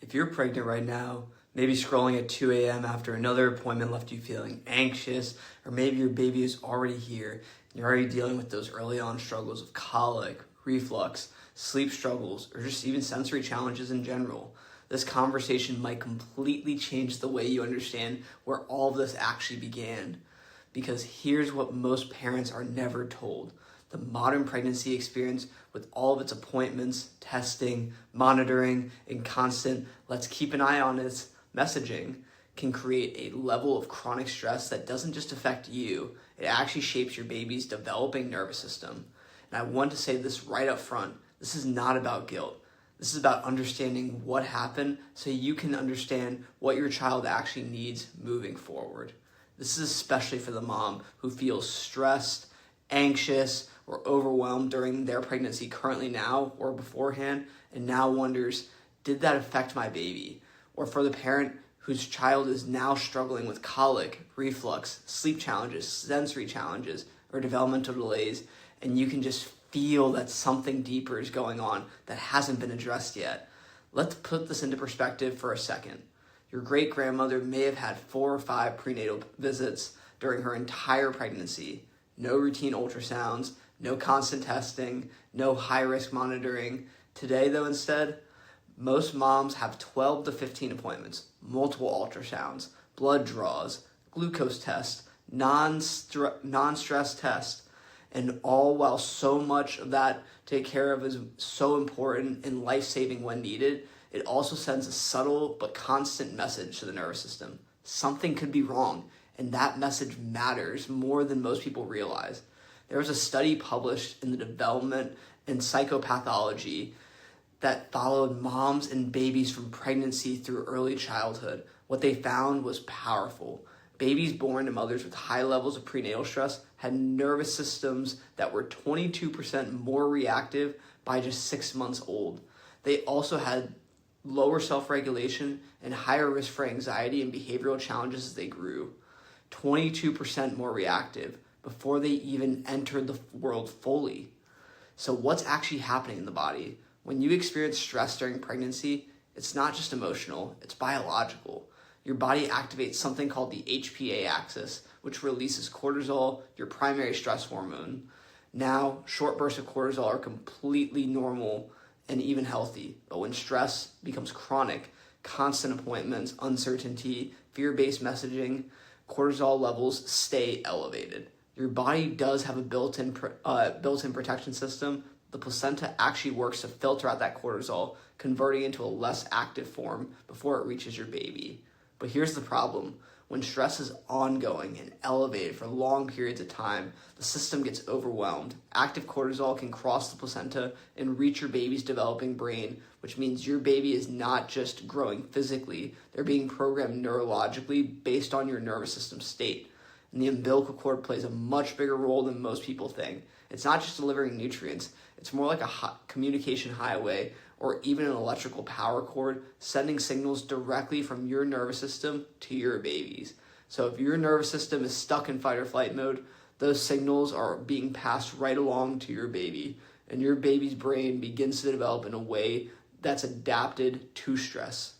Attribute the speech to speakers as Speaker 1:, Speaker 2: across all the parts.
Speaker 1: If you're pregnant right now, maybe scrolling at 2 a.m. after another appointment left you feeling anxious, or maybe your baby is already here and you're already dealing with those early on struggles of colic, reflux, sleep struggles, or just even sensory challenges in general, this conversation might completely change the way you understand where all of this actually began. Because here's what most parents are never told. The modern pregnancy experience, with all of its appointments, testing, monitoring, and constant let's keep an eye on its messaging, can create a level of chronic stress that doesn't just affect you, it actually shapes your baby's developing nervous system. And I want to say this right up front, this is not about guilt. This is about understanding what happened so you can understand what your child actually needs moving forward. This is especially for the mom who feels stressed, anxious, or overwhelmed during their pregnancy currently now or beforehand, and now wonders, did that affect my baby? Or for the parent whose child is now struggling with colic, reflux, sleep challenges, sensory challenges, or developmental delays, and you can just feel that something deeper is going on that hasn't been addressed yet. Let's put this into perspective for a second. Your great-grandmother may have had 4 or 5 prenatal visits during her entire pregnancy. No routine ultrasounds, no constant testing, no high-risk monitoring. Today, though, instead, most moms have 12 to 15 appointments, multiple ultrasounds, blood draws, glucose tests, non-stress tests, and all while so much of that to take care of is so important and life-saving when needed, it also sends a subtle but constant message to the nervous system. Something could be wrong, and that message matters more than most people realize. There was a study published in the Development and Psychopathology that followed moms and babies from pregnancy through early childhood. What they found was powerful. Babies born to mothers with high levels of prenatal stress had nervous systems that were 22% more reactive by just 6 months old. They also had lower self-regulation and higher risk for anxiety and behavioral challenges as they grew. 22% more reactive before they even entered the world fully. So what's actually happening in the body? When you experience stress during pregnancy, it's not just emotional, it's biological. Your body activates something called the HPA axis, which releases cortisol, your primary stress hormone. Now, short bursts of cortisol are completely normal and even healthy. But when stress becomes chronic, constant appointments, uncertainty, fear-based messaging, cortisol levels stay elevated. Your body does have a built-in protection system. The placenta actually works to filter out that cortisol, converting it into a less active form before it reaches your baby. But here's the problem. When stress is ongoing and elevated for long periods of time, the system gets overwhelmed. Active cortisol can cross the placenta and reach your baby's developing brain, which means your baby is not just growing physically, they're being programmed neurologically based on your nervous system state. And the umbilical cord plays a much bigger role than most people think. It's not just delivering nutrients, it's more like a communication highway or even an electrical power cord, sending signals directly from your nervous system to your baby's. So if your nervous system is stuck in fight or flight mode, those signals are being passed right along to your baby, and your baby's brain begins to develop in a way that's adapted to stress.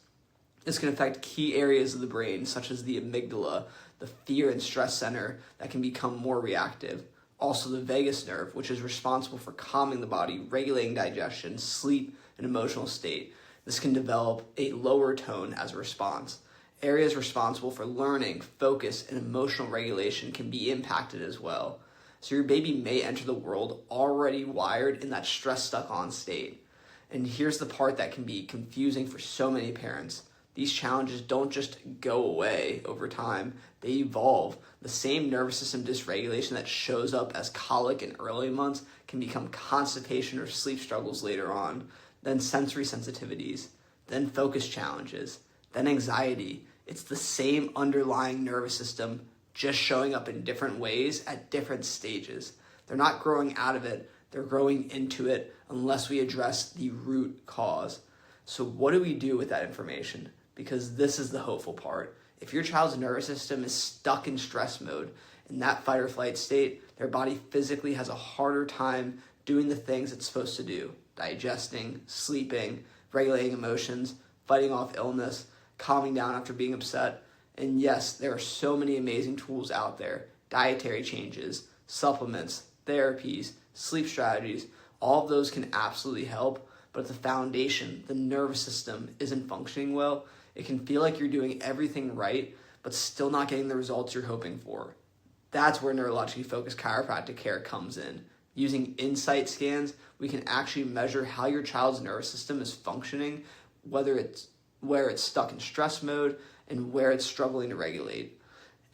Speaker 1: This can affect key areas of the brain, such as the amygdala, the fear and stress center, that can become more reactive. Also the vagus nerve, which is responsible for calming the body, regulating digestion, sleep, and emotional state. This can develop a lower tone as a response. Areas responsible for learning, focus, and emotional regulation can be impacted as well. So your baby may enter the world already wired in that stress stuck on state. And here's the part that can be confusing for so many parents. These challenges don't just go away over time, they evolve. The same nervous system dysregulation that shows up as colic in early months can become constipation or sleep struggles later on, then sensory sensitivities, then focus challenges, then anxiety. It's the same underlying nervous system, just showing up in different ways at different stages. They're not growing out of it, they're growing into it unless we address the root cause. So what do we do with that information? Because this is the hopeful part. If your child's nervous system is stuck in stress mode, in that fight or flight state, their body physically has a harder time doing the things it's supposed to do. Digesting, sleeping, regulating emotions, fighting off illness, calming down after being upset. And yes, there are so many amazing tools out there: dietary changes, supplements, therapies, sleep strategies. All of those can absolutely help, but if the foundation, the nervous system, isn't functioning well, it can feel like you're doing everything right, but still not getting the results you're hoping for. That's where neurologically focused chiropractic care comes in. Using insight scans, we can actually measure how your child's nervous system is functioning, where it's stuck in stress mode and where it's struggling to regulate.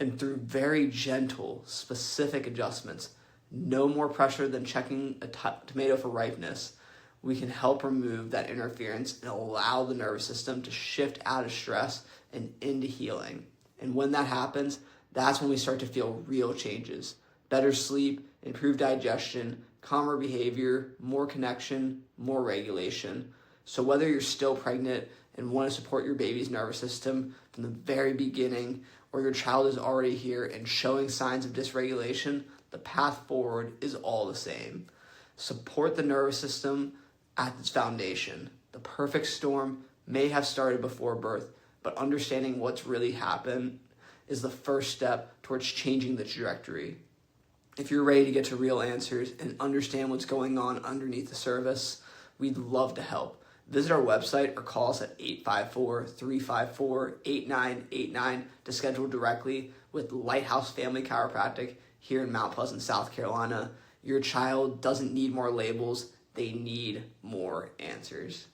Speaker 1: And through very gentle, specific adjustments, no more pressure than checking a tomato for ripeness, we can help remove that interference and allow the nervous system to shift out of stress and into healing. And when that happens, that's when we start to feel real changes: better sleep, improved digestion, calmer behavior, more connection, more regulation. So whether you're still pregnant and want to support your baby's nervous system from the very beginning, or your child is already here and showing signs of dysregulation, the path forward is all the same. Support the nervous system at its foundation. The perfect storm may have started before birth, but understanding what's really happened is the first step towards changing the trajectory. If you're ready to get to real answers and understand what's going on underneath the surface, we'd love to help. Visit our website or call us at 854-354-8989 to schedule directly with Lighthouse Family Chiropractic here in Mount Pleasant, South Carolina. Your child doesn't need more labels, they need more answers.